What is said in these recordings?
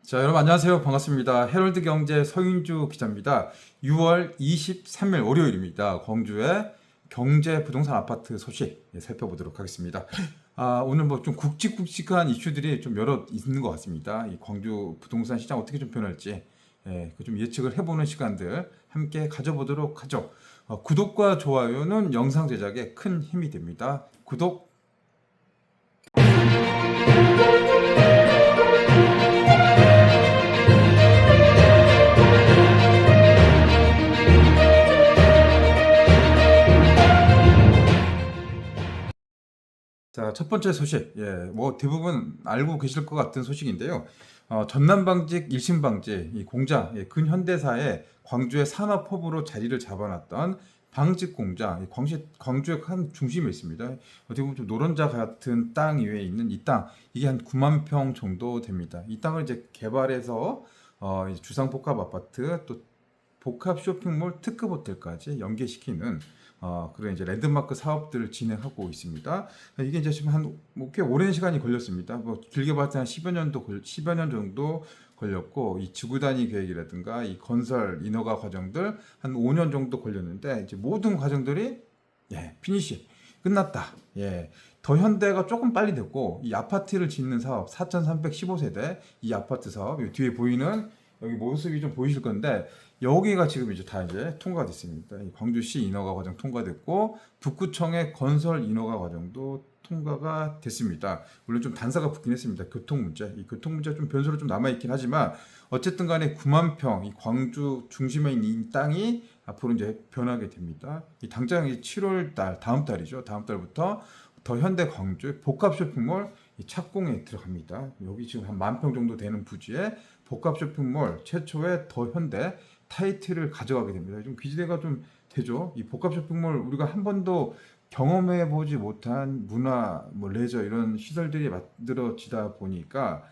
자, 여러분 안녕하세요. 반갑습니다. 헤럴드 경제 서윤주 기자입니다. 6월 23일 월요일입니다. 광주의 경제 부동산 아파트 소식 살펴보도록 하겠습니다. 오늘 뭐 좀 굵직굵직한 이슈들이 좀 여러 있는 것 같습니다. 이 광주 부동산 시장 어떻게 좀 변할지 좀 예측을 해보는 시간들 함께 가져보도록 하죠. 구독과 좋아요는 영상 제작에 큰 힘이 됩니다. 구독. 자, 첫 번째 소식. 뭐 대부분 알고 계실 것 같은 소식인데요. 전남방직 일신방직 이 공장, 근현대사의 광주의 산업허브로 자리를 잡아놨던 방직 공장, 광주의 한 중심에 있습니다. 어떻게 보면 좀 노른자 같은 땅 위에 있는 이 땅, 이게 한 9만 평 정도 됩니다. 이 땅을 이제 개발해서 이제 주상복합 아파트, 또 복합 쇼핑몰, 특급 호텔까지 연계시키는 그런 이제 랜드마크 사업들을 진행하고 있습니다. 이게 이제 지금 꽤 오랜 시간이 걸렸습니다. 뭐 길게 봤을 때 한 10여 년 정도 걸렸고, 이 지구 단위 계획이라든가 이 건설 인허가 과정들 한 5년 정도 걸렸는데, 이제 모든 과정들이 피니시 끝났다. 더 현대가 조금 빨리 됐고, 이 아파트를 짓는 사업 4,315세대 이 아파트 사업, 이 뒤에 보이는 여기 모습이 좀 보이실 건데, 여기가 지금 이제 다 이제 통과됐습니다. 광주시 인허가 과정 통과됐고, 북구청의 건설 인허가 과정도 통과가 됐습니다. 물론 좀 단서가 붙긴 했습니다. 교통 문제, 이 교통 문제 좀 변수로 좀 남아 있긴 하지만, 어쨌든 간에 9만 평, 이 광주 중심에 있는 이 땅이 앞으로 이제 변하게 됩니다. 이 당장 7월 달, 다음 달이죠. 다음 달부터 더 현대 광주 복합 쇼핑몰 착공에 들어갑니다. 여기 지금 한 10,000평 정도 되는 부지에 복합 쇼핑몰 최초의 더 현대 타이틀을 가져가게 됩니다. 좀 기대가 좀 되죠. 이 복합 쇼핑몰 우리가 한 번도 경험해 보지 못한 문화, 뭐 레저 이런 시설들이 만들어지다 보니까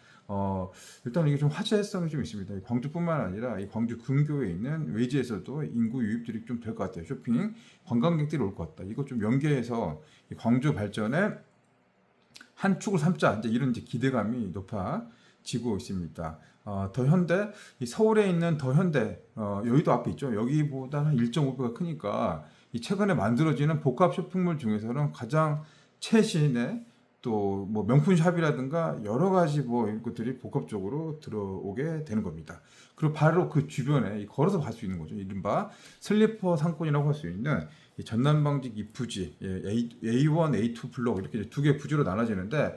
일단 이게 좀 화제성이 좀 있습니다. 광주뿐만 아니라 이 광주 근교에 있는 외지에서도 인구 유입들이 좀 될 것 같아요. 쇼핑 관광객들이 올 것 같다. 이거 좀 연계해서 이 광주 발전에 한 축을 삼자, 이제 이런 이제 기대감이 높아지고 있습니다. 더 현대, 이 서울에 있는 더 현대, 여의도 앞에 있죠. 여기보다 한 1.5배가 크니까 이 최근에 만들어지는 복합 쇼핑몰 중에서는 가장 최신의 또 뭐 명품샵이라든가 여러 가지 뭐 이것들이 복합적으로 들어오게 되는 겁니다. 그리고 바로 그 주변에 걸어서 갈 수 있는 거죠. 이른바 슬리퍼 상권이라고 할 수 있는 이 전남방직 이 부지, A1, A2 블록 이렇게 두 개 부지로 나눠지는데,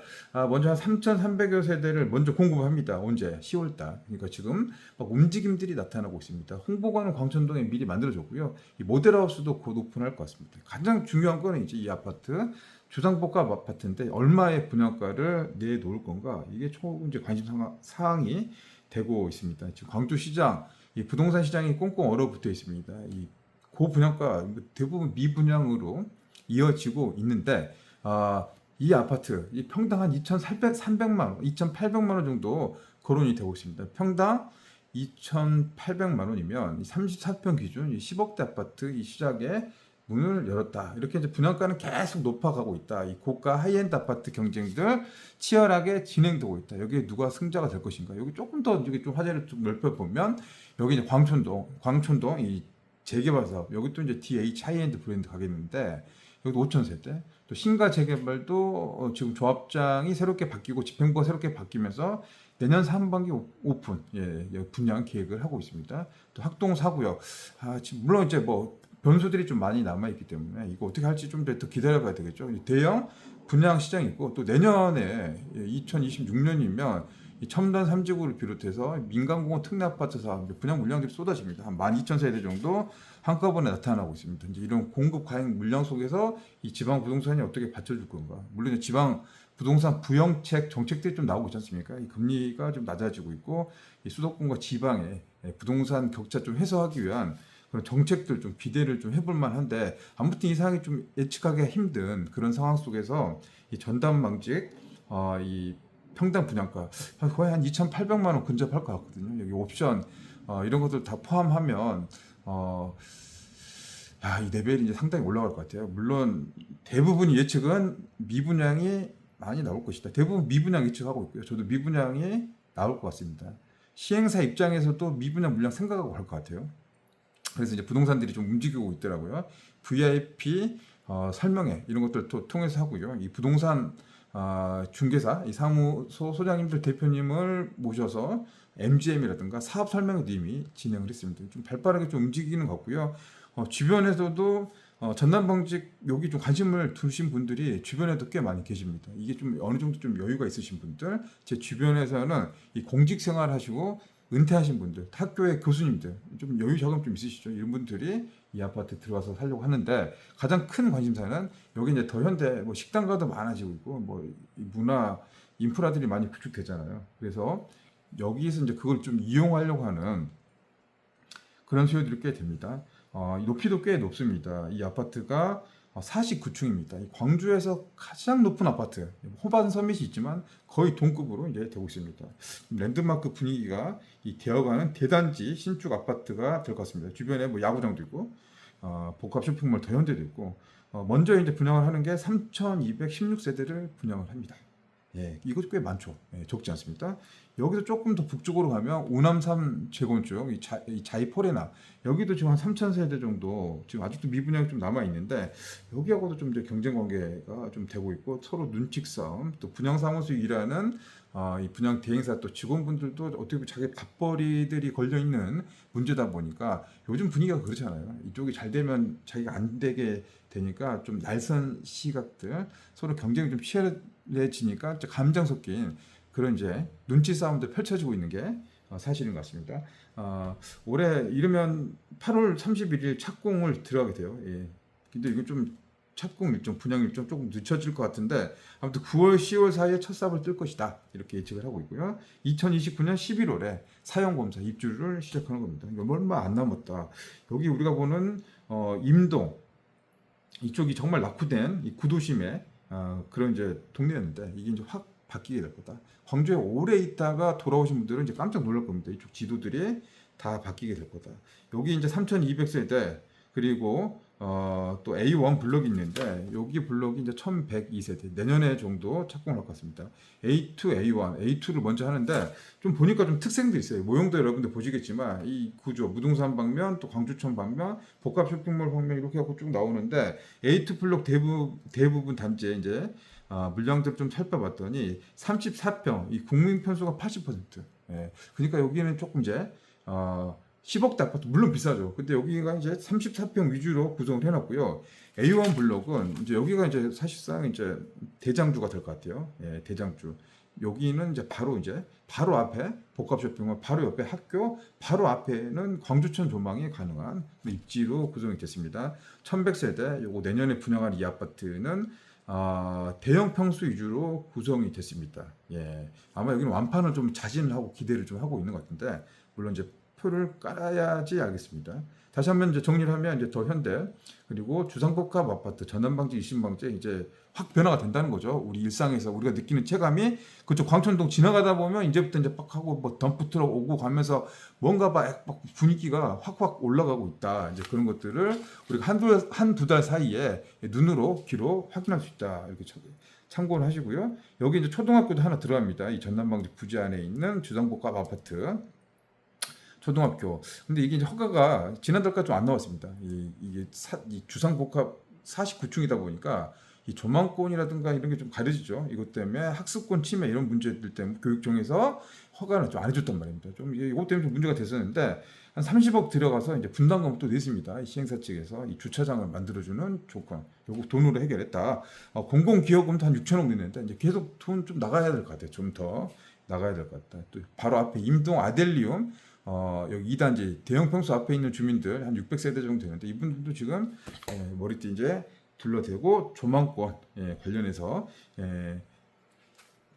먼저 한 3,300여 세대를 먼저 공급합니다. 언제? 10월달. 그러니까 지금 막 움직임들이 나타나고 있습니다. 홍보관은 광천동에 미리 만들어졌고요. 이 모델하우스도 곧 오픈할 것 같습니다. 가장 중요한 거는 이제 이 아파트 주상복합 아파트인데 얼마의 분양가를 내놓을 건가, 이게 총 이제 관심 사항이 되고 있습니다. 지금 광주시장, 이 부동산 시장이 꽁꽁 얼어붙어 있습니다. 이 고분양가 대부분 미분양으로 이어지고 있는데, 이 아파트 이 평당 한 2,300만 원, 2,800만 원 정도 거론이 되고 있습니다. 평당 2,800만 원이면 34평 기준 10억대 아파트 이 시작에 문을 열었다. 이렇게 이제 분양가는 계속 높아가고 있다. 이 고가 하이엔드 아파트 경쟁들 치열하게 진행되고 있다. 여기에 누가 승자가 될 것인가? 여기 조금 더 이게 좀 화제를 좀 넓혀 보면, 여기 이제 광촌동 이 재개발 사업, 여기 또 이제 DH 하이엔드 브랜드 가겠는데, 여기도 5,000세대. 또 신가 재개발도 지금 조합장이 새롭게 바뀌고 집행부가 새롭게 바뀌면서 내년 상반기 오픈, 분양 계획을 하고 있습니다. 또 학동 4구역, 지금 물론 이제 뭐 변수들이 좀 많이 남아 있기 때문에 이거 어떻게 할지 좀 더 기다려봐야 되겠죠. 대형 분양 시장이 있고, 또 내년에 2026년이면 이 첨단 3지구를 비롯해서 민간공원 특례 아파트 사업 분양 물량들이 쏟아집니다. 한 12,000세대 정도 한꺼번에 나타나고 있습니다. 이제 이런 공급 과잉 물량 속에서 이 지방 부동산이 어떻게 받쳐줄 건가? 물론 지방 부동산 부영책 정책들이 좀 나오고 있지 않습니까? 이 금리가 좀 낮아지고 있고, 이 수도권과 지방의 부동산 격차 좀 해소하기 위한 그런 정책들 좀 기대를 좀 해볼 만한데, 아무튼 이 상황이 좀 예측하기 힘든 그런 상황 속에서 이 전담방직 이 평당 분양가 거의 한 2,800만 원 근접할 것 같거든요. 여기 옵션 이런 것들 다 포함하면 이 레벨이 이제 상당히 올라갈 것 같아요. 물론 대부분 예측은 미분양이 많이 나올 것이다. 대부분 미분양 예측하고 있고요. 저도 미분양이 나올 것 같습니다. 시행사 입장에서도 미분양 물량 생각하고 할 것 같아요. 그래서 이제 부동산들이 좀 움직이고 있더라고요. VIP 설명회 이런 것들 통해서 하고요. 이 부동산 중개사, 이 사무소 소장님들 대표님을 모셔서 MGM이라든가 사업 설명회도 이미 진행을 했습니다. 좀 발빠르게 좀 움직이는 것 같고요. 주변에서도 전남방직 여기 좀 관심을 두신 분들이 주변에도 꽤 많이 계십니다. 이게 좀 어느 정도 좀 여유가 있으신 분들, 제 주변에서는 이 공직 생활 하시고 은퇴하신 분들, 학교의 교수님들, 좀 여유 자금 좀 있으시죠? 이런 분들이 이 아파트 들어와서 살려고 하는데 가장 큰 관심사는 여기 이제 더현대 뭐 식당가도 많아지고 있고 뭐 문화 인프라들이 많이 구축되잖아요. 그래서 여기서 이제 그걸 좀 이용하려고 하는 그런 수요들이 꽤 됩니다. 높이도 꽤 높습니다. 이 아파트가 49층입니다. 광주에서 가장 높은 아파트, 호반 서밋이 있지만 거의 동급으로 이제 되고 있습니다. 랜드마크 분위기가 이 되어가는 대단지 신축 아파트가 될 것 같습니다. 주변에 뭐 야구장도 있고, 복합 쇼핑몰 더현대도 있고, 먼저 이제 분양을 하는 게 3,216세대를 분양을 합니다. 예, 이것도 꽤 많죠. 예, 적지 않습니다. 여기서 조금 더 북쪽으로 가면 오남삼 재건축, 이 자이포레나 여기도 지금 한 3,000세대 정도 지금 아직도 미분양이 좀 남아 있는데 여기하고도 좀 이제 경쟁 관계가 좀 되고 있고 서로 눈치 싸움, 또 분양 사무소 일하는 이 분양 대행사 또 직원분들도 어떻게 보면 자기 밥벌이들이 걸려 있는 문제다 보니까 요즘 분위기가 그렇잖아요. 이쪽이 잘 되면 자기가 안 되게 되니까 좀 날선 시각들 서로 경쟁이 좀 치열해지니까 감정 섞인 그런 이제 눈치 싸움도 펼쳐지고 있는 게 사실인 것 같습니다. 올해 이르면 8월 31일 착공을 들어가게 돼요. 예. 근데 이거 좀 착공 일정, 분양 일정 조금 늦춰질 것 같은데 아무튼 9월, 10월 사이에 첫 삽을 뜰 것이다 이렇게 예측을 하고 있고요. 2029년 11월에 사용검사 입주를 시작하는 겁니다. 얼마 안 남았다. 여기 우리가 보는 임동 이쪽이 정말 낙후된 이 구도심의 그런 이제 동네였는데 이게 이제 확 바뀌게 될 거다. 광주에 오래 있다가 돌아오신 분들은 이제 깜짝 놀랄 겁니다. 이쪽 지도들이 다 바뀌게 될 거다. 여기 이제 3,200세대 그리고 또 A1 블럭이 있는데 여기 블럭이 이제 1,102세대 내년에 정도 착공할 것 같습니다. A2, A1, A2를 먼저 하는데 좀 보니까 좀 특색도 있어요. 모형도 여러분들 보시겠지만 이 구조 무등산 방면 또 광주천 방면 복합 쇼핑몰 방면 이렇게 하고 쭉 나오는데 A2 블럭 대부분 단지에 이제 물량들 좀 살펴봤더니 34평 이 국민 편수가 80%. 예. 그러니까 여기는 조금 이제 10억대 아파트 물론 비싸죠. 근데 여기가 이제 34평 위주로 구성을 해놨고요. A1 블록은 이제 여기가 이제 사실상 이제 대장주가 될 것 같아요. 예, 대장주. 여기는 이제 바로 앞에 복합 쇼핑몰, 바로 옆에 학교, 바로 앞에는 광주천 조망이 가능한 입지로 구성이 됐습니다. 1,100세대. 요거 내년에 분양할 이 아파트는 대형 평수 위주로 구성이 됐습니다. 예, 아마 여기는 완판을 좀 자신을 하고 기대를 좀 하고 있는 것 같은데 물론 이제 표를 깔아야지 알겠습니다. 다시 한번 이제 정리를 하면 이제 더 현대 그리고 주상복합 아파트 전남방지 이신방지 이제 확 변화가 된다는 거죠. 우리 일상에서 우리가 느끼는 체감이 그쪽 광천동 지나가다 보면 이제부터 이제 빡 하고 뭐 덤프트럭 오고 가면서 뭔가 막 분위기가 확확 올라가고 있다. 이제 그런 것들을 우리가 한두 달 사이에 눈으로 귀로 확인할 수 있다. 이렇게 참고를 하시고요. 여기 이제 초등학교도 하나 들어갑니다. 이 전남방지 부지 안에 있는 주상복합 아파트. 초등학교. 근데 이게 이제 허가가 지난달까지 좀 안 나왔습니다. 이게 이 주상복합 49층이다 보니까 이 조망권이라든가 이런 게 좀 가려지죠. 이것 때문에 학습권 침해 이런 문제들 때문에 교육청에서 허가를 좀 안 해줬단 말입니다. 좀 이것 때문에 좀 문제가 됐었는데 한 30억 들어가서 이제 분담금 또 냈습니다. 이 시행사 측에서 이 주차장을 만들어주는 조건, 요거 돈으로 해결했다. 공공기여금도 한 6천억 냈는데 이제 계속 돈 좀 나가야 될 것 같아요. 좀 더 나가야 될 것 같다. 또 바로 앞에 임동 아델리움 여기 2단지 대형 평수 앞에 있는 주민들 한 600세대 정도 되는데 이분들도 지금 머리띠 이제 둘러대고 조망권 관련해서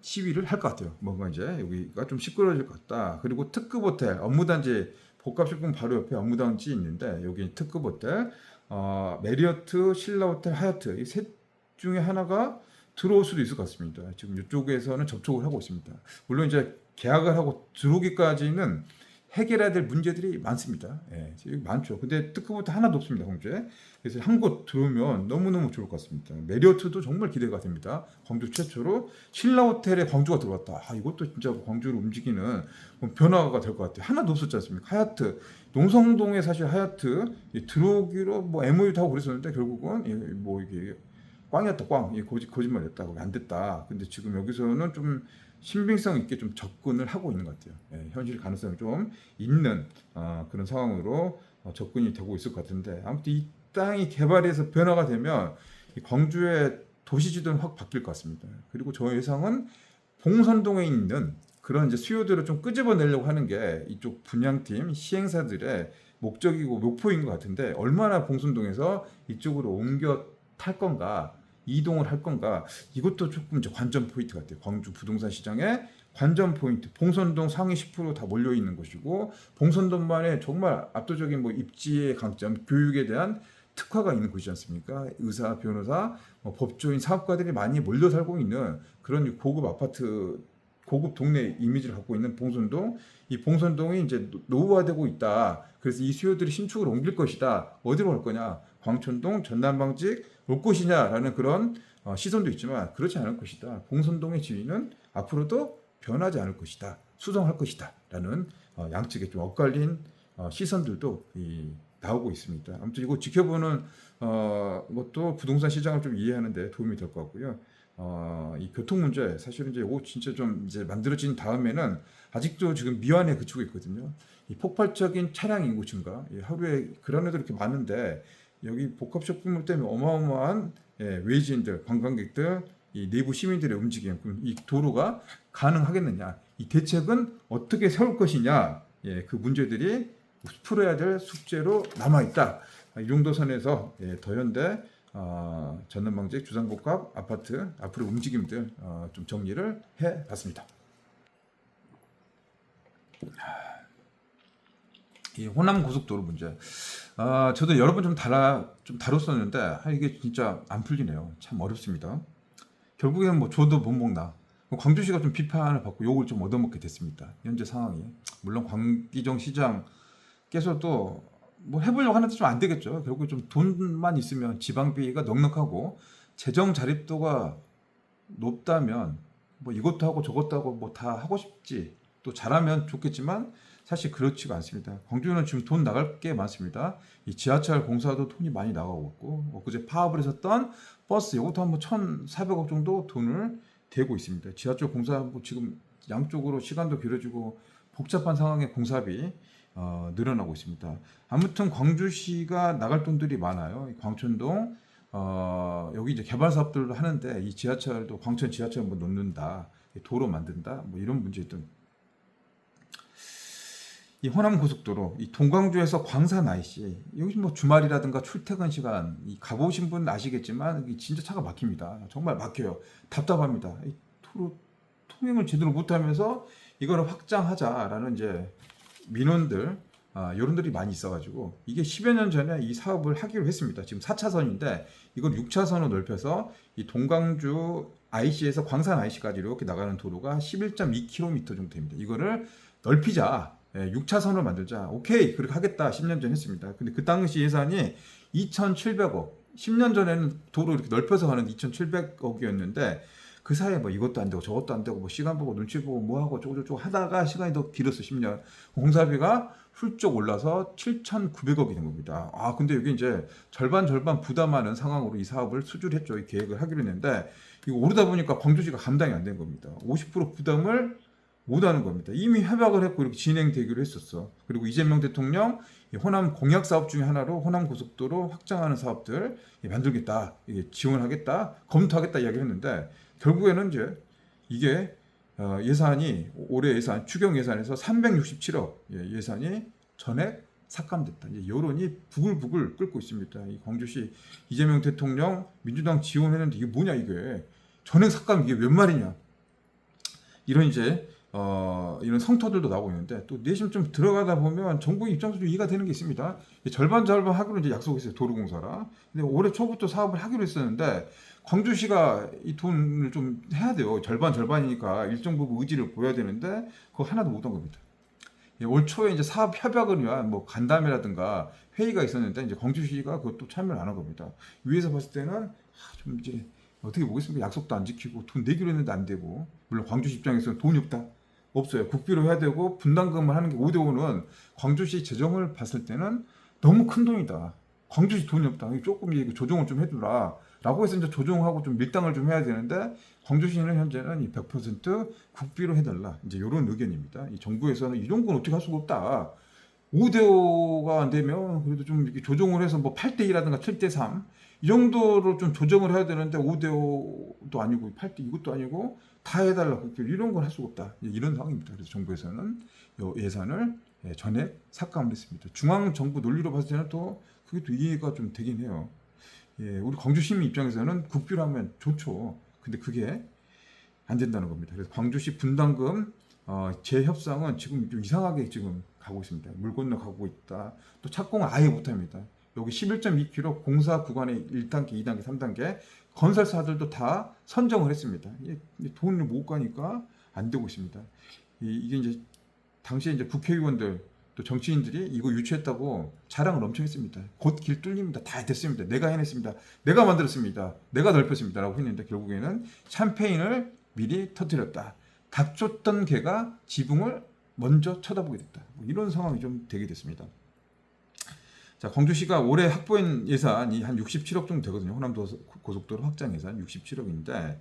시위를 할 것 같아요. 뭔가 이제 여기가 좀 시끄러워질 것 같다. 그리고 특급 호텔 업무단지 복합식품 바로 옆에 업무단지 있는데 여기 특급 호텔 메리어트, 신라호텔, 하얏트 이 셋 중에 하나가 들어올 수도 있을 것 같습니다. 지금 이쪽에서는 접촉을 하고 있습니다. 물론 이제 계약을 하고 들어오기까지는 해결해야 될 문제들이 많습니다. 예, 많죠. 근데 특허부터 하나도 없습니다, 광주에. 그래서 한 곳 들어오면 너무너무 좋을 것 같습니다. 메리어트도 정말 기대가 됩니다. 광주 최초로 신라 호텔에 광주가 들어왔다. 아, 이것도 진짜 광주를 움직이는 변화가 될 것 같아요. 하나도 없었지 않습니까? 하얏트, 농성동에 사실 하얏트 들어오기로 뭐 MOU도 하고 그랬었는데 결국은 뭐 이게 꽝이었다, 꽝. 거짓말이었다. 안 됐다. 근데 지금 여기서는 좀 신빙성 있게 좀 접근을 하고 있는 것 같아요. 예, 현실 가능성이 좀 있는 그런 상황으로 접근이 되고 있을 것 같은데, 아무튼 이 땅이 개발해서 변화가 되면 이 광주의 도시지도는 확 바뀔 것 같습니다. 그리고 저 예상은 봉선동에 있는 그런 이제 수요들을 좀 끄집어내려고 하는 게 이쪽 분양팀 시행사들의 목적이고 목표인 것 같은데, 얼마나 봉선동에서 이쪽으로 옮겨 탈 건가, 이동을 할 건가, 이것도 조금 이제 관전 포인트 같아요. 광주 부동산 시장의 관전 포인트. 봉선동 상위 10%다 몰려 있는 곳이고, 봉선동만의 정말 압도적인 뭐 입지의 강점, 교육에 대한 특화가 있는 곳이지 않습니까? 의사, 변호사, 법조인, 사업가들이 많이 몰려 살고 있는 그런 고급 아파트, 고급 동네 이미지를 갖고 있는 봉선동. 이 봉선동이 이제 노후화되고 있다. 그래서 이 수요들이 신축으로 옮길 것이다. 어디로 갈 거냐? 광천동, 전남방직 올 것이냐라는 그런 시선도 있지만, 그렇지 않을 것이다. 봉선동의 지위는 앞으로도 변하지 않을 것이다. 수성할 것이다. 라는 양측의 좀 엇갈린 시선들도 나오고 있습니다. 아무튼 이거 지켜보는 것도 부동산 시장을 좀 이해하는 데 도움이 될 것 같고요. 이 교통 문제, 사실은 이제 이거 진짜 좀 이제 만들어진 다음에는 아직도 지금 미완에 그치고 있거든요. 이 폭발적인 차량 인구 증가, 하루에 그런 애들 이렇게 많은데, 여기 복합 쇼핑몰 때문에 어마어마한 외지인들, 관광객들, 이 내부 시민들의 움직임, 그럼 이 도로가 가능하겠느냐, 이 대책은 어떻게 세울 것이냐, 그 문제들이 풀어야 될 숙제로 남아 있다. 이 정도 선에서 더현대, 전남방직, 주상복합 아파트 앞으로 움직임들 좀 정리를 해봤습니다. 이 호남 고속도로 문제, 저도 여러 번 좀 다뤘었는데 이게 진짜 안 풀리네요. 참 어렵습니다. 결국에는 뭐 줘도 못 먹나. 광주시가 좀 비판을 받고 욕을 좀 얻어먹게 됐습니다. 현재 상황이. 물론 광기정 시장께서도 뭐 해보려고 하는데 좀 안 되겠죠. 결국 좀 돈만 있으면, 지방비가 넉넉하고 재정 자립도가 높다면 뭐 이것도 하고 저것도 하고 뭐 다 하고 싶지, 또 잘하면 좋겠지만 사실 그렇지가 않습니다. 광주는 지금 돈 나갈 게 많습니다. 이 지하철 공사도 돈이 많이 나가고 있고, 엊그제 파업을 했었던 버스, 이것도 한 뭐 1,400억 정도 돈을 대고 있습니다. 지하철 공사 뭐 지금 양쪽으로 시간도 길어지고 복잡한 상황에 공사비 늘어나고 있습니다. 아무튼 광주시가 나갈 돈들이 많아요. 광천동 여기 이제 개발 사업들도 하는데, 이 지하철도 광천 지하철 뭐 놓는다, 도로 만든다, 뭐 이런 문제들. 이 호남 고속도로, 이 동광주에서 광산 IC, 여기 뭐 주말이라든가 출퇴근 시간, 가보신 분 아시겠지만 진짜 차가 막힙니다. 정말 막혀요. 답답합니다. 이 도로 통행을 제대로 못하면서 이거를 확장하자라는 이제 민원들, 여론들이 많이 있어가지고, 이게 10여 년 전에 이 사업을 하기로 했습니다. 지금 4차선인데 이걸 6차선으로 넓혀서 이 동광주 IC에서 광산 IC까지 이렇게 나가는 도로가 11.2km 정도 됩니다. 이거를 넓히자, 6차선을 만들자, 오케이 그렇게 하겠다 10년 전 했습니다. 근데 그 당시 예산이 2,700억, 10년 전에는 도로 이렇게 넓혀서 가는 2,700억이었는데 그 사이에 뭐 이것도 안 되고 저것도 안 되고, 뭐 시간 보고 눈치 보고 뭐 하고 저거 하다가 시간이 더 길었어. 10년 공사비가 훌쩍 올라서 7,900억이 된 겁니다. 근데 여기 이제 절반 부담하는 상황으로 이 사업을 수주를 했죠. 이 계획을 하기로 했는데, 이거 오르다 보니까 광주시가 감당이 안 된 겁니다. 50% 부담을 못하는 겁니다. 이미 협약을 했고 이렇게 진행되기로 했었어. 그리고 이재명 대통령 호남 공약 사업 중에 하나로 호남 고속도로 확장하는 사업들 만들겠다, 이게 지원하겠다, 검토하겠다 이야기를 했는데, 결국에는 이제 이게 예산이, 올해 예산, 추경 예산에서 367억 예산이 전액 삭감됐다. 이제 여론이 부글부글 끓고 있습니다. 이 광주시 이재명 대통령 민주당 지원했는데 이게 뭐냐, 이게 전액 삭감, 이게 웬 말이냐, 이런 이제 이런 성토들도 나오고 있는데, 또 내심 좀 들어가다 보면 정부 입장에서 좀 이해가 되는 게 있습니다. 절반 하기로 이제 약속했어요, 도로공사라. 근데 올해 초부터 사업을 하기로 했었는데 광주시가 이 돈을 좀 해야 돼요. 절반이니까 일정 부분 의지를 보여야 되는데 그거 하나도 못한 겁니다. 올 초에 이제 사업 협약을 위한 뭐 간담회라든가 회의가 있었는데 이제 광주시가 그것도 참여를 안 한 겁니다. 위에서 봤을 때는 좀 이제 어떻게 보겠습니까? 약속도 안 지키고 돈 내기로 했는데 안 되고, 물론 광주시 입장에서는 돈이 없다. 없어요. 국비로 해야 되고 분담금을 하는 게 5대 5는 광주시 재정을 봤을 때는 너무 큰 돈이다. 광주시 돈이 없다. 조금 이거 조정을 좀 해두라. 라고 해서 이제 조정하고 좀 밀당을 좀 해야 되는데, 광주시는 현재는 이 100% 국비로 해달라. 이제 이런 의견입니다. 이 정부에서는 이런 건 어떻게 할 수가 없다. 5대5가 안 되면 그래도 좀 이렇게 조정을 해서 뭐 8대2라든가 7대3 이 정도로 좀 조정을 해야 되는데, 5대5도 아니고 8대 이것도 아니고 다 해달라. 이런 건 할 수가 없다. 이런 상황입니다. 그래서 정부에서는 예산을 전액 삭감을 했습니다. 중앙정부 논리로 봤을 때는 또 그게 또 이해가 좀 되긴 해요. 우리 광주 시민 입장에서는 국비로 하면 좋죠. 근데 그게 안 된다는 겁니다. 그래서 광주시 분담금 재협상은 지금 좀 이상하게 지금 가고 있습니다. 물 건너 가고 있다. 또 착공을 아예 못합니다. 여기 11.2km 공사 구간의 1단계, 2단계, 3단계 건설사들도 다 선정을 했습니다. 돈을 못 가니까 안 되고 있습니다. 이게 이제 당시에 이제 국회의원들 또 정치인들이 이거 유치했다고 자랑을 엄청 했습니다. 곧 길 뚫립니다. 다 됐습니다. 내가 해냈습니다. 내가 만들었습니다. 내가 넓혔습니다. 라고 했는데 결국에는 샴페인을 미리 터뜨렸다. 닥쳤던 개가 지붕을 먼저 쳐다보게 됐다. 이런 상황이 좀 되게 됐습니다. 자, 광주시가 올해 확보한 예산이 한 67억 정도 되거든요. 호남도 고속도로 확장 예산 67억인데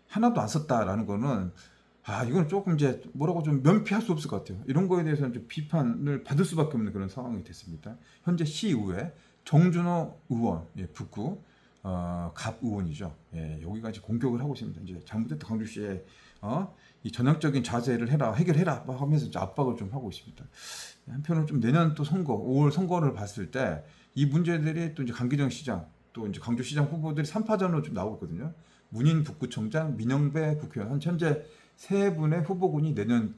하나도 안 썼다라는 거는 이건 조금 이제 뭐라고 좀 면피할 수 없을 것 같아요. 이런 거에 대해서는 좀 비판을 받을 수밖에 없는 그런 상황이 됐습니다. 현재 시의회 정준호 의원, 북구 갑 의원이죠. 여기가 이제 공격을 하고 있습니다. 이제 잘못했다 광주시에 이 전향적인 자세를 해라, 해결해라 막 하면서 이제 압박을 좀 하고 있습니다. 한편으로 좀 내년 또 선거, 5월 선거를 봤을 때 이 문제들이 또 이제 강기정 시장, 또 이제 광주시장 후보들이 3파전으로 좀 나오고 있거든요. 문인 북구청장, 민영배 국회의원, 현재 세 분의 후보군이 내년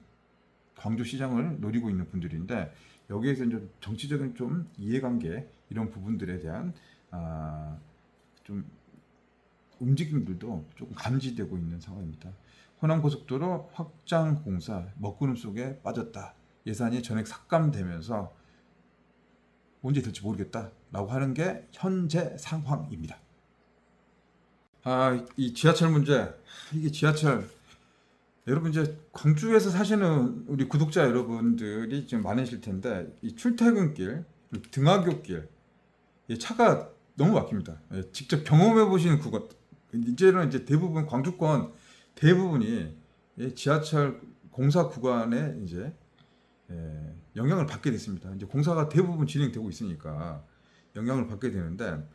광주시장을 노리고 있는 분들인데, 여기에서 이제 정치적인 좀 이해관계 이런 부분들에 대한 좀 움직임들도 조금 감지되고 있는 상황입니다. 호남고속도로 확장 공사 먹구름 속에 빠졌다. 예산이 전액 삭감되면서 언제 될지 모르겠다라고 하는 게 현재 상황입니다. 이 지하철 문제, 이게 지하철 여러분 이제 광주에서 사시는 우리 구독자 여러분들이 좀 많으실 텐데, 이 출퇴근길, 등하굣길, 차가 너무 막힙니다. 직접 경험해 보시는 구간, 이제는 이제 대부분 광주권 대부분이 지하철 공사 구간에 이제 영향을 받게 됐습니다. 이제 공사가 대부분 진행되고 있으니까 영향을 받게 되는데,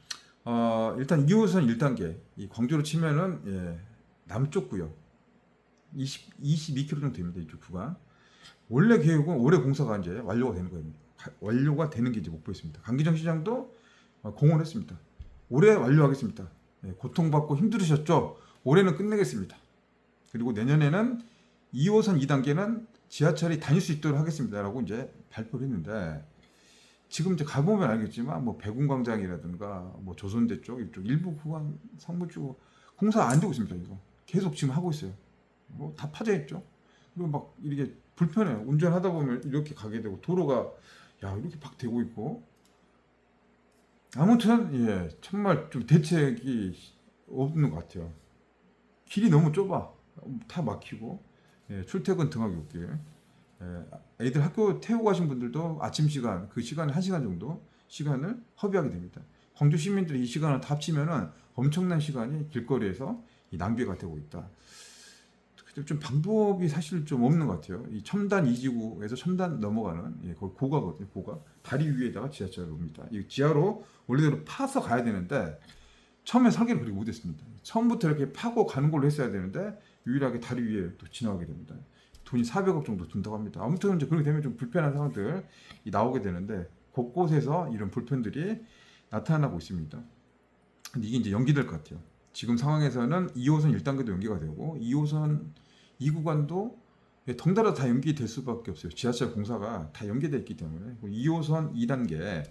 일단 2호선 1단계, 이 광주로 치면은 남쪽 구역 22km 정도 됩니다. 이쪽 구간. 원래 계획은 올해 공사가 이제 완료가 되는 거예요. 완료가 되는 게 이제 목표였습니다. 강기정 시장도 공언했습니다. 올해 완료하겠습니다. 고통받고 힘들으셨죠? 올해는 끝내겠습니다. 그리고 내년에는 2호선 2단계는 지하철이 다닐 수 있도록 하겠습니다라고 이제 발표를 했는데, 지금 이제 가보면 알겠지만 뭐 백운광장이라든가 뭐 조선대 쪽 이쪽 일부 구간 성무 쪽 공사 안 되고 있습니다. 이거 계속 지금 하고 있어요. 뭐 다 파져 있죠. 그리고 막 이렇게 불편해요. 운전하다 보면 이렇게 가게 되고, 도로가 이렇게 막 되고 있고. 아무튼 정말 좀 대책이 없는 것 같아요. 길이 너무 좁아. 다 막히고, 출퇴근 등하굣길, 애들 학교 태우고 가신 분들도 아침 시간, 그 시간에 1시간 정도 시간을 허비하게 됩니다. 광주 시민들이 이 시간을 다 합치면은 엄청난 시간이 길거리에서 낭비가 되고 있다. 좀 방법이 사실 좀 없는 것 같아요. 이 첨단 2지구에서 첨단 넘어가는 거기 고가거든요. 고가 다리 위에다가 지하철을 옵니다. 이 지하로 원래대로 파서 가야 되는데 처음에 설계를 그렇게 못했습니다. 처음부터 이렇게 파고 가는 걸로 했어야 되는데 유일하게 다리 위에 또 지나가게 됩니다. 돈이 400억 정도 든다고 합니다. 아무튼 이제 그렇게 되면 좀 불편한 상황들이 나오게 되는데, 곳곳에서 이런 불편들이 나타나고 있습니다. 근데 이게 이제 연기될 것 같아요. 지금 상황에서는 2호선 1단계도 연기가 되고 2호선 2구간도 덩달아 다 연기될 수밖에 없어요. 지하철 공사가 다 연계되어 있기 때문에. 2호선 2단계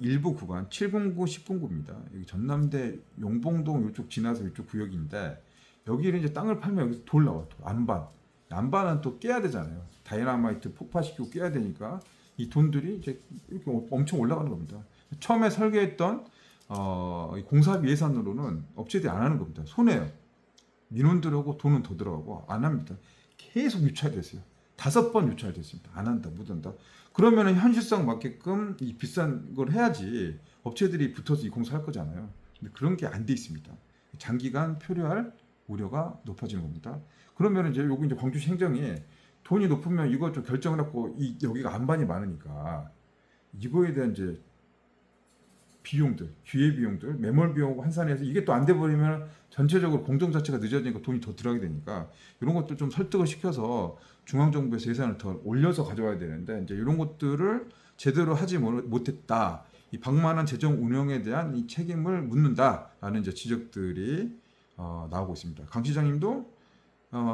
일부 구간 709, 1009입니다. 여기 전남대 용봉동 이쪽 지나서 이쪽 구역인데, 여기를 이제 땅을 팔면 여기서 돌 나와. 안반. 난방은 또 깨야 되잖아요. 다이나마이트 폭파시키고 깨야 되니까 이 돈들이 이제 이렇게 엄청 올라가는 겁니다. 처음에 설계했던 이 공사비 예산으로는 업체들이 안 하는 겁니다. 손해요. 민원들하고 돈은 더 들어가고 안 합니다. 계속 유찰됐어요. 5번 유찰됐습니다. 안 한다, 못 한다. 그러면은 현실성 맞게끔 이 비싼 걸 해야지 업체들이 붙어서 이 공사할 거잖아요. 근데 그런 게 안 돼 있습니다. 장기간 표류할 우려가 높아지는 겁니다. 그러면 이제 여기 이제 광주시 행정이 돈이 높으면 이거 좀 결정을 했고 여기가 안반이 많으니까 이거에 대한 이제 비용들, 기회 비용들, 매몰 비용 환산해서 이게 또 안 돼 버리면 전체적으로 공정 자체가 늦어지니까 돈이 더 들어가게 되니까 이런 것들 좀 설득을 시켜서 중앙 정부에서 예산을 더 올려서 가져와야 되는데 이제 이런 것들을 제대로 하지 못했다. 이 방만한 재정 운영에 대한 이 책임을 묻는다라는 이제 지적들이 나오고 있습니다. 강 시장님도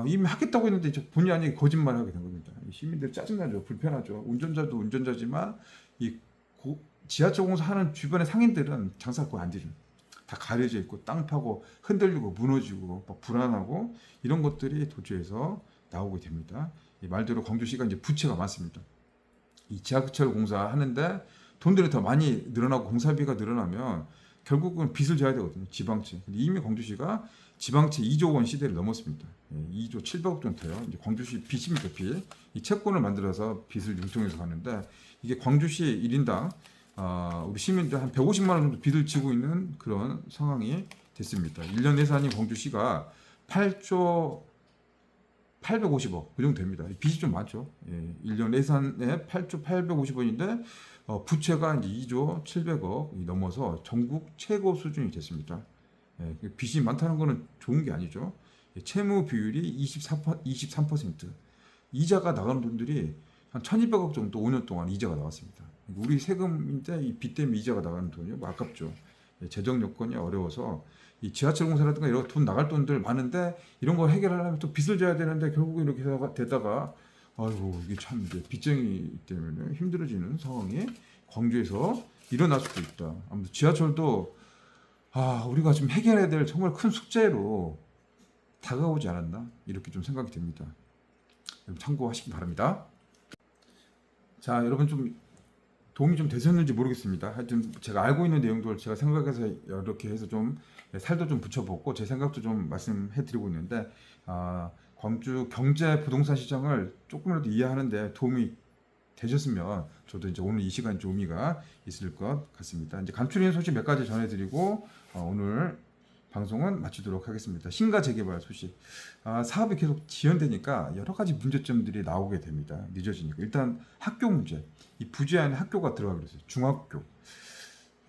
이미 하겠다고 했는데 이제 본의 아니게 거짓말을 하게 된 겁니다. 시민들 짜증나죠, 불편하죠. 운전자도 운전자지만 이 지하철 공사하는 주변의 상인들은 장사할 거 안 되죠. 다 가려져 있고 땅 파고 흔들리고 무너지고 막 불안하고 이런 것들이 도처에서 나오게 됩니다. 이 말대로 광주시가 이제 부채가 많습니다. 이 지하철 공사하는데 돈들이 더 많이 늘어나고 공사비가 늘어나면 결국은 빚을 져야 되거든요. 지방채. 이미 광주시가 지방채 2조 원 시대를 넘었습니다. 2조 700억 정도 돼요. 이제 광주시 빚입니다, 빚. 이 채권을 만들어서 빚을 융통해서 가는데 이게 광주시 1인당 우리 시민들 한 150만 원 정도 빚을 지고 있는 그런 상황이 됐습니다. 1년 예산이 광주시가 8조 850억 그 정도 됩니다. 빚이 좀 많죠. 1년 예산에 8조 850원인데 부채가 이제 2조 700억이 넘어서 전국 최고 수준이 됐습니다. 빚이 많다는 것은 좋은 게 아니죠. 채무 비율이 23%. 이자가 나가는 돈들이 한 1,200억 정도 5년 동안 이자가 나왔습니다. 우리 세금인데 이 빚 때문에 이자가 나가는 돈이 뭐 아깝죠. 재정 여건이 어려워서 이 지하철 공사라든가 이런 돈 나갈 돈들 많은데 이런 거 해결하려면 또 빚을 져야 되는데 결국 이렇게 되다가 아이고 이게 참 이제 빚쟁이 때문에 힘들어지는 상황이 광주에서 일어날 수도 있다. 아무튼 지하철도 우리가 지금 해결해야 될 정말 큰 숙제로 다가오지 않았나 이렇게 좀 생각이 됩니다. 참고하시기 바랍니다. 자, 여러분 좀 도움이 좀 되셨는지 모르겠습니다. 하여튼 제가 알고 있는 내용들 제가 생각해서 이렇게 해서 좀 살도 좀 붙여보고 제 생각도 좀 말씀해드리고 있는데 광주 경제 부동산 시장을 조금이라도 이해하는데 도움이 되셨으면 저도 이제 오늘 이 시간 좀 의미가 있을 것 같습니다. 이제 간추린 소식 몇 가지 전해드리고 오늘 방송은 마치도록 하겠습니다. 신가 재개발 소식. 사업이 계속 지연되니까 여러 가지 문제점들이 나오게 됩니다. 늦어지니까. 일단 학교 문제. 이 부지 안에 학교가 들어가기로 했어요. 중학교.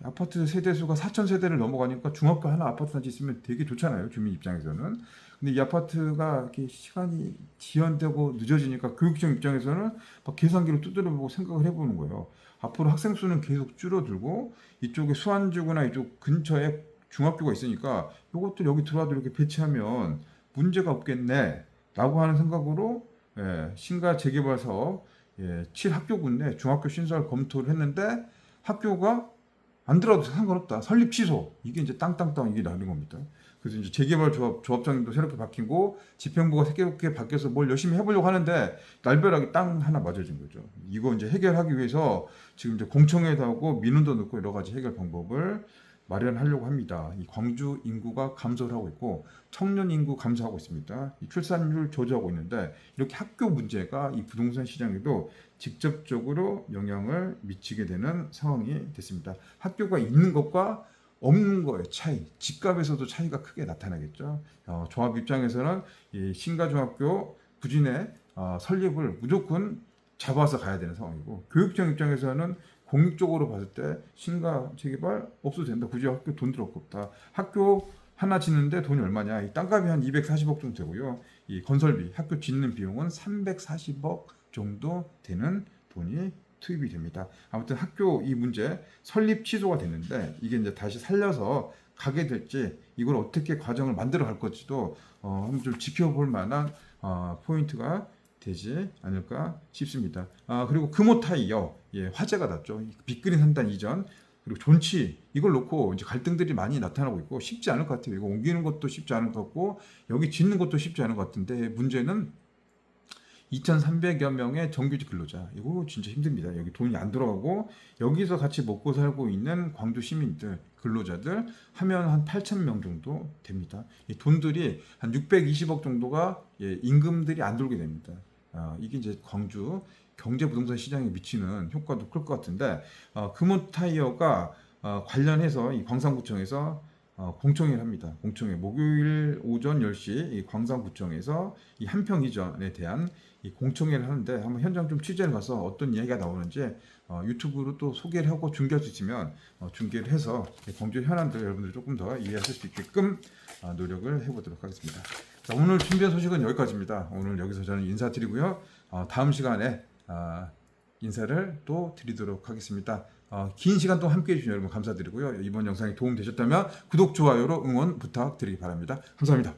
아파트 세대수가 4,000세대를 넘어가니까 중학교 하나 아파트 단지 있으면 되게 좋잖아요. 주민 입장에서는. 근데 이 아파트가 이렇게 시간이 지연되고 늦어지니까 교육청 입장에서는 막 계산기를 두드려보고 생각을 해보는 거예요. 앞으로 학생 수는 계속 줄어들고 이쪽에 수안주구나 이쪽 근처에 중학교가 있으니까 이것들 여기 들어와도 이렇게 배치하면 문제가 없겠네 라고 하는 생각으로 신가 재개발 사업 7학교군 내 중학교 신설 검토를 했는데 학교가 안 들어도 상관없다. 설립 취소. 이게 이제 땅땅땅 이게 나는 겁니다. 그래서 이제 재개발 조합장님도 새롭게 바뀌고 집행부가 새롭게 바뀌어서 뭘 열심히 해보려고 하는데 날벼락이 땅 하나 맞아진 거죠. 이거 이제 해결하기 위해서 지금 이제 공청회도 하고 민원도 넣고 여러 가지 해결 방법을 마련하려고 합니다. 이 광주 인구가 감소를 하고 있고 청년 인구 감소하고 있습니다. 이 출산율 저조하고 있는데 이렇게 학교 문제가 이 부동산 시장에도 직접적으로 영향을 미치게 되는 상황이 됐습니다. 학교가 있는 것과 없는 거의 차이, 집값에서도 차이가 크게 나타나겠죠. 조합 입장에서는 이 신가중학교 부진의 설립을 무조건 잡아서 가야 되는 상황이고 교육청 입장에서는 공익적으로 봤을 때 신가 재개발 없어도 된다. 굳이 학교 돈 들을 거 없다. 학교 하나 짓는데 돈이 얼마냐? 이 땅값이 한 240억 정도 되고요. 이 건설비, 학교 짓는 비용은 340억 정도 되는 돈이 투입이 됩니다. 아무튼 학교 이 문제 설립 취소가 됐는데 이게 이제 다시 살려서 가게 될지 이걸 어떻게 과정을 만들어 갈 건지도 한번 좀 지켜볼 만한 포인트가 되지 않을까 싶습니다. 그리고 금호타이어 화제가 났죠. 빅그린 산단 이전 그리고 존치 이걸 놓고 이제 갈등들이 많이 나타나고 있고 쉽지 않을 것 같아요. 이거 옮기는 것도 쉽지 않을 것 같고 여기 짓는 것도 쉽지 않을 것 같은데 문제는 2,300여 명의 정규직 근로자. 이거 진짜 힘듭니다. 여기 돈이 안 들어가고 여기서 같이 먹고 살고 있는 광주 시민들, 근로자들 하면 한 8,000명 정도 됩니다. 이 돈들이 한 620억 정도가 임금들이 안 들게 됩니다. 이게 이제 광주 경제 부동산 시장에 미치는 효과도 클 것 같은데 금호타이어가 관련해서 이 광산구청에서 공청회를 합니다. 공청회 목요일 오전 10시 이 광산구청에서 이 한평 이전에 대한 이 공청회를 하는데 한번 현장 좀 취재를 가서 어떤 이야기가 나오는지 유튜브로 또 소개를 하고 중계할 수 있으면 중계를 해서 광주 현안들 여러분들이 조금 더 이해하실 수 있게끔 노력을 해보도록 하겠습니다. 자, 오늘 준비한 소식은 여기까지입니다. 오늘 여기서 저는 인사드리고요. 다음 시간에 인사를 또 드리도록 하겠습니다. 긴 시간 동안 함께해 주신 여러분 감사드리고요. 이번 영상이 도움 되셨다면 구독, 좋아요로 응원 부탁드리기 바랍니다. 감사합니다.